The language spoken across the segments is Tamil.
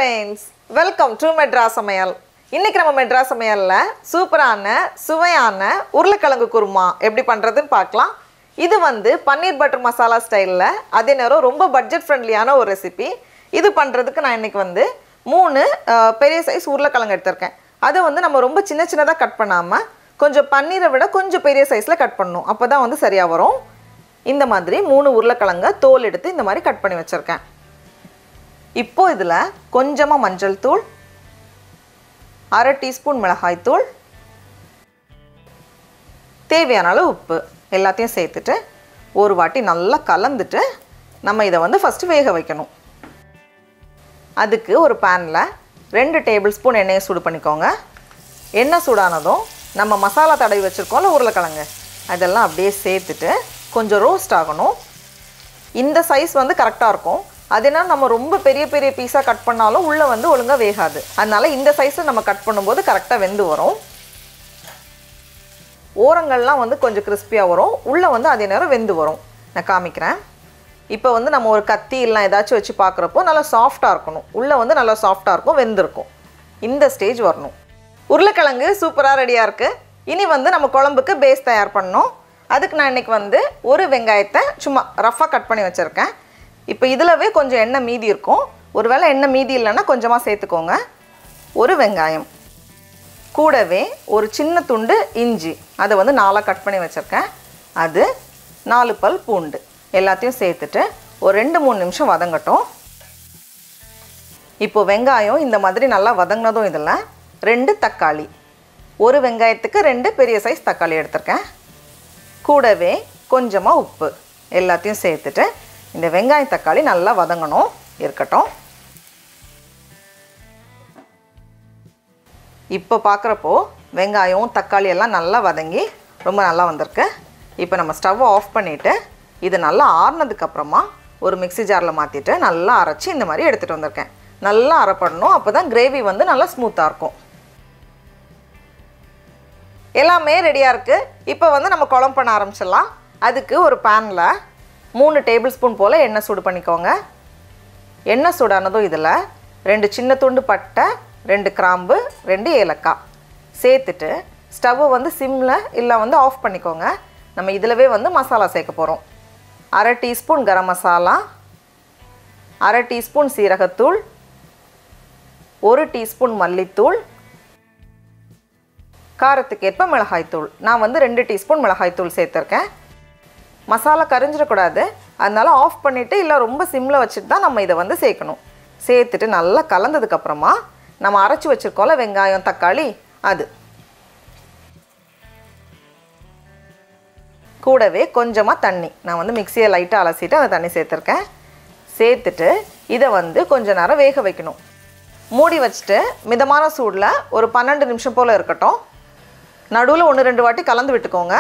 friends, welcome to Madras Samayal. இன்னைக்கு நம்ம Madras Samayalல சூப்பரான சுவையான உருளைக்கிழங்கு குருமா எப்படி பண்றதுன்னு பார்க்கலாம். இது வந்து பன்னீர் பட்டர் மசாலா ஸ்டைல்ல அதே நேரம் ரொம்ப பட்ஜெட் ஃப்ரெண்ட்லியான ஒரு ரெசிபி. இது பண்றதுக்கு நான் இன்னைக்கு வந்து 3 பெரிய சைஸ் உருளைக்கிழங்கு எடுத்துர்க்கேன். அதை வந்து நம்ம ரொம்ப சின்ன சின்னதா கட் பண்ணாம கொஞ்சம் பன்னீரை விட கொஞ்சம் பெரிய சைஸ்ல கட் பண்ணனும். அப்பதான் வந்து சரியா வரும். இந்த மாதிரி 3 உருளைக்கிழங்க தோல் எடுத்து இந்த மாதிரி கட் பண்ணி வச்சிருக்கேன். இப்போ இதுல கொஞ்சமா மஞ்சள் தூள், 1/2 டீஸ்பூன் மிளகாய் தூள், தேவையான அளவு உப்பு எல்லாத்தையும் சேர்த்துட்டு ஒரு வாட்டி நல்லா கலந்துட்டு நம்ம இத வந்து ஃபர்ஸ்ட் வேக வைக்கணும். அதுக்கு ஒரு panல 2 டேபிள்ஸ்பூன் எண்ணெயை சூடு பண்ணிக்கோங்க. எண்ணெய் சூடானதும் நம்ம மசாலா தடவி வச்சிருக்கோம்ல உருளைக்கிழங்கு அதெல்லாம் அப்படியே சேர்த்துட்டு கொஞ்சம் ரோஸ்ட் ஆகணும். இந்த சைஸ் வந்து கரெக்ட்டா இருக்கும். அதேனா நம்ம ரொம்ப பெரிய பெரிய பீஸா கட் பண்ணாலும் உள்ள வந்து ஒழுங்கா வேகாது. அதனால இந்த சைஸ்ல நம்ம கட் பண்ணும்போது கரெக்ட்டா வெந்து வரும். ஓரங்கள்லாம் வந்து கொஞ்சம் கிறிஸ்பியா வரும். உள்ள வந்து அதே நேரம் வெந்து வரும். நான் காமிக்கிறேன். இப்போ வந்து நம்ம ஒரு கத்தி இல்ல ஏதாச்சும் வச்சு பார்க்கறப்போ நல்லா சாஃப்ட்டா இருக்கணும். உள்ள வந்து நல்லா சாஃப்ட்டா இருக்கும், வெந்திருக்கும். இந்த ஸ்டேஜ் வரணும். உருளைக்கிழங்கு சூப்பரா ரெடியா இருக்கு. இனி வந்து நம்ம குழம்புக்கு பேஸ் தயார் பண்ணனும். அதுக்கு நான் இன்னைக்கு வந்து ஒரு வெங்காயத்தை சும்மா ரஃப்பா கட் பண்ணி வச்சிருக்கேன். இப்போ இதுலவே கொஞ்சம் எண்ணெய் மீதி இருக்கும். ஒருவேளை எண்ணெய் மீதி இல்லனா கொஞ்சமா சேர்த்துக்கோங்க. ஒரு வெங்காயம் கூடவே ஒரு சின்ன துண்டு இஞ்சி அதை வந்து 4 கட் பண்ணி வச்சிருக்கேன். அது 4 பல் பூண்டு எல்லாத்தையும் சேர்த்துட்டு ஒரு 2-3 நிமிஷம் வதங்கட்டும். இப்போ வெங்காயம் இந்த மாதிரி நல்லா வதங்கினதும் இதல 2 தக்காளி, ஒரு வெங்காயத்துக்கு 2 பெரிய சைஸ் தக்காளி எடுத்துர்க்கேன். கூடவே கொஞ்சமா உப்பு எல்லாத்தையும் சேர்த்துட்டு இந்த வெங்காயம் தக்காளி நல்லா வதங்கணும் இருக்கட்டும். இப்போ பார்க்கறப்போ வெங்காயம் தக்காளி எல்லாம் நல்லா வதங்கி ரொம்ப நல்லா வந்திருக்கு. இப்போ நம்ம ஸ்டவ் ஆஃப் பண்ணிட்டு இது நல்லா ஆறுனதுக்கு அப்புறமா ஒரு மிக்ஸி ஜார்ல மாத்திட்டு நல்லா அரைச்சு இந்த மாதிரி எடுத்துட்டு வந்திருக்கேன். நல்லா அரைப்படணும். அப்பதான் கிரேவி வந்து நல்லா ஸ்மூத்தா இருக்கும். எல்லாமே ரெடியா இருக்கு. இப்போ வந்து நம்ம குழம்பு பண்ண ஆரம்பிச்சிடலாம். அதுக்கு ஒரு panல 3 டேபிள்ஸ்பூன் போல எண்ணெய் சூடு பண்ணிக்கோங்க. எண்ணெய் சூடானதும் இதுல 2 சின்ன துண்டு பட்டை, 2 கிராம்பு, 2 ஏலக்காய் சேர்த்துட்டு ஸ்டவ் வந்து சிம்ல இல்ல வந்து ஆஃப் பண்ணிக்கோங்க. நம்ம இதுலவே வந்து மசாலா சேர்க்க போறோம். 1/2 டீஸ்பூன் கரம் மசாலா, 1/2 டீஸ்பூன் சீரகத்தூள், 1 டீஸ்பூன் மல்லித்தூள், காரத்துக்கு ஏற்ப மிளகாய் தூள். நான் வந்து 2 டீஸ்பூன் மிளகாய் தூள் சேர்த்திருக்கேன். மசாலா கரிஞ்சிர கூடாது. அதனால ஆஃப் பண்ணிட்டு இல்ல ரொம்ப சிம்ல வச்சிட்டு தான் நம்ம இத வந்து சேர்க்கணும். சேர்த்துட்டு நல்லா கலந்ததுக்கு அப்புறமா நம்ம அரைச்சு வச்சிருக்கோம்ல வெங்காயம் தக்காளி அது கூடவே கொஞ்சமா தண்ணி நான் வந்து மிக்ஸியை லைட்டா அலசிட்டு அந்த தண்ணி சேர்த்திருக்கேன். சேர்த்துட்டு இத வந்து கொஞ்ச நேரம் வேக வைக்கணும். மூடி வச்சிட்டு மிதமான சூடுல ஒரு 12 நிமிஷம் போல இருக்கட்டும். நடுவுல 1-2 வாட்டி கலந்து விட்டுக்கோங்க.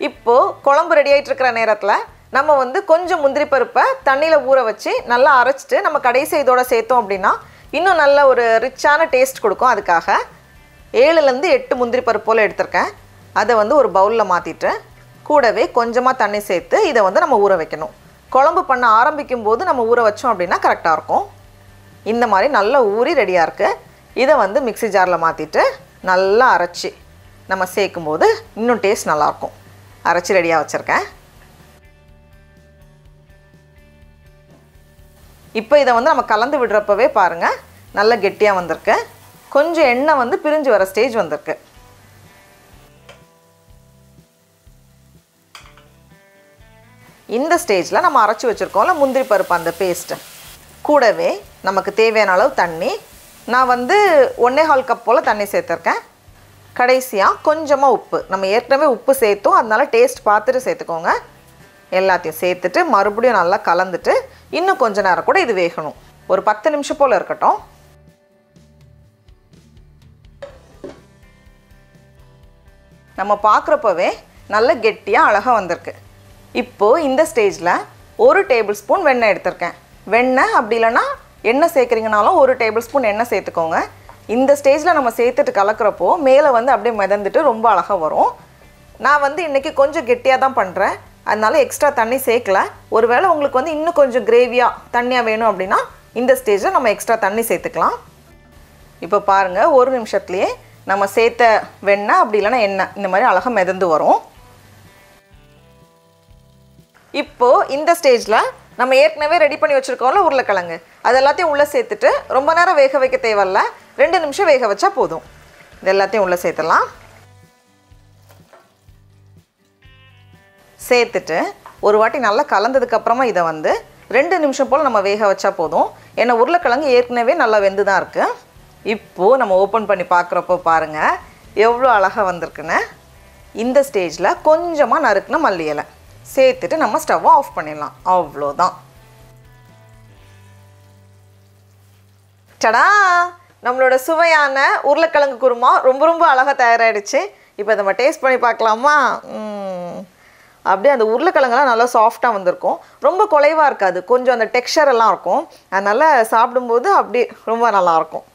இப்போ குழம்பு ரெடி ஆயிட்டு இருக்கிற நேரத்துல நம்ம வந்து கொஞ்சம் முந்திரி பருப்பை தண்ணில ஊற வச்சு நல்லா அரைச்சிட்டு நம்ம கடைசி இதோட சேர்த்தோம் அப்படினா இன்னும் நல்ல ஒரு ரிச்சான டேஸ்ட் கொடுக்கும். அதுக்காக 7 ல இருந்து 8 முந்திரி பருப்பு போல எடுத்துர்க்கேன். அதை வந்து ஒரு பவுல்ல மாத்திட்டு கூடவே கொஞ்சமா தண்ணி சேர்த்து இத வந்து நம்ம ஊற வைக்கணும். குழம்பு பண்ண ஆரம்பிக்கும் போது நம்ம ஊற வச்சோம் அப்படினா கரெக்ட்டா இருக்கும். இந்த மாதிரி நல்லா ஊறி ரெடியா இருக்கு. இத வந்து மிக்ஸி ஜார்ல மாத்திட்டு நல்லா அரைச்சி நம்ம சேர்க்கும்போது இன்னும் டேஸ்ட் நல்லா இருக்கும். அரைச்சி ரெடியா வச்சிருக்கேன். இப்போ இத வந்து நம்ம கலந்து விடுறப்பவே பாருங்க நல்ல கெட்டியா வந்திருக்கு. கொஞ்சம் எண்ணெய் வந்து பிரிஞ்சு வர ஸ்டேஜ் வந்திருக்கு. இந்த ஸ்டேஜ்ல நம்ம அரைச்சு வச்சிருக்கோம்ல முந்திரி பருப்பு அந்த பேஸ்ட் கூடவே நமக்கு தேவையான அளவு தண்ணி நான் வந்து 1.25 கப் போல தண்ணி சேர்த்திருக்கேன். கடைசியா கொஞ்சமா உப்பு. நம்ம ஏற்கனவே உப்பு சேர்த்தோம். அதனால டேஸ்ட் பார்த்துட்டு சேர்த்துக்கோங்க. எல்லாத்தையும் சேர்த்துட்டு மறுபடியும் நல்லா கலந்துட்டு இன்னும் கொஞ்ச நேரம் கூட இது வேகணும். ஒரு 10 நிமிஷம் போல இருக்கட்டும். நம்ம பார்க்கறப்பவே நல்ல கெட்டியா அழகா வந்திருக்கு. இப்போ இந்த ஸ்டேஜ்ல 1 டேபிள்ஸ்பூன் வெண்ணெய் எடுத்துர்க்கேன். வெண்ணெய் அப்படி இல்லனா எண்ணெய் சேர்க்கறீங்கனாலும் 1 டேபிள்ஸ்பூன் எண்ணெய் சேர்த்துக்கோங்க. இந்த ஸ்டேஜ்ல நம்ம சேர்த்துட்டு கலக்கறப்போ மேலே வந்து அப்படியே மிதந்துட்டு ரொம்ப அழகா வரும். நான் வந்து இன்னைக்கு கொஞ்சம் கெட்டியா தான் பண்றேன். அதனால எக்ஸ்ட்ரா தண்ணி சேர்க்கல. ஒருவேளை உங்களுக்கு வந்து இன்னும் கொஞ்சம் கிரேவியா தண்ணியா வேணும் அப்படினா இந்த ஸ்டேஜில் நம்ம எக்ஸ்ட்ரா தண்ணி சேர்த்துக்கலாம். இப்போ பாருங்கள், ஒரு நிமிஷத்துலேயே நம்ம சேர்த்த வெண்ணெய் அப்படி இல்லைன்னா எண்ணெய் இந்த மாதிரி அழகாக மிதந்து வரும். இப்போது இந்த ஸ்டேஜில் நம்ம ஏற்கனவே ரெடி பண்ணி வச்சுருக்கோம்ல உருளைக்கிழங்கு, அது எல்லாத்தையும் உள்ளே சேர்த்துட்டு ரொம்ப நேரம் வேக வைக்க தேவையில்ல, 2 நிமிஷம் வேக வச்சா போதும். இது எல்லாத்தையும் உள்ளே சேர்த்துடலாம். சேர்த்துட்டு ஒரு வாட்டி நல்லா கலந்ததுக்கப்புறமா இதை வந்து 2 நிமிஷம் போல் நம்ம வேக வச்சா போதும். ஏன்னா உருளைக்கிழங்கு ஏற்கனவே நல்லா வெந்து தான் இருக்குது. இப்போது நம்ம ஓப்பன் பண்ணி பார்க்குறப்போ பாருங்கள் எவ்வளோ அழகாக வந்திருக்குன்னு. இந்த ஸ்டேஜில் கொஞ்சமாக நறுக்குன மல்லி இலை சேர்த்துட்டு நம்ம ஸ்டவ்வை ஆஃப் பண்ணிடலாம். அவ்வளோதான். டடா, நம்மளோட சுவையான உருளைக்கிழங்கு குருமா ரொம்ப அழகாக தயாராகிடுச்சு. இப்போ நம்ம டேஸ்ட் பண்ணி பார்க்கலாமா? அப்படியே அந்த உருளைக்கிழங்கெல்லாம் நல்லா சாஃப்டாக வந்திருக்கும், ரொம்ப குலைவாக இருக்காது, கொஞ்சம் அந்த டெக்ஸ்சர் எல்லாம் இருக்கும். அதனால் சாப்பிடும்போது அப்படி ரொம்ப நல்லாயிருக்கும்.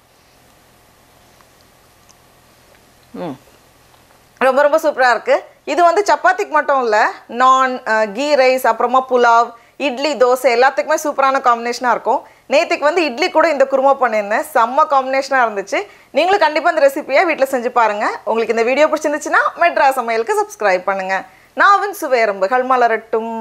ரொம்ப சூப்பராக இருக்குது. இது வந்து சப்பாத்திக்கு மட்டும் இல்லை, நான், கீ ரைஸ், அப்புறமா புலாவ், இட்லி, தோசை எல்லாத்துக்குமே சூப்பரான காம்பினேஷனாக இருக்கும். நேற்றுக்கு வந்து இட்லி கூட இந்த குருமா பண்ணியிருந்தேன், செம்ம காம்பினேஷனாக இருந்துச்சு. நீங்களும் கண்டிப்பாக இந்த ரெசிபியை வீட்டில் செஞ்சு பாருங்கள். உங்களுக்கு இந்த வீடியோ பிடிச்சிருந்துச்சுன்னா மெட்ராஸ் சமையலுக்கு சப்ஸ்கிரைப் பண்ணுங்கள். நாவின் சுவையரம்புகள் மலரட்டும்.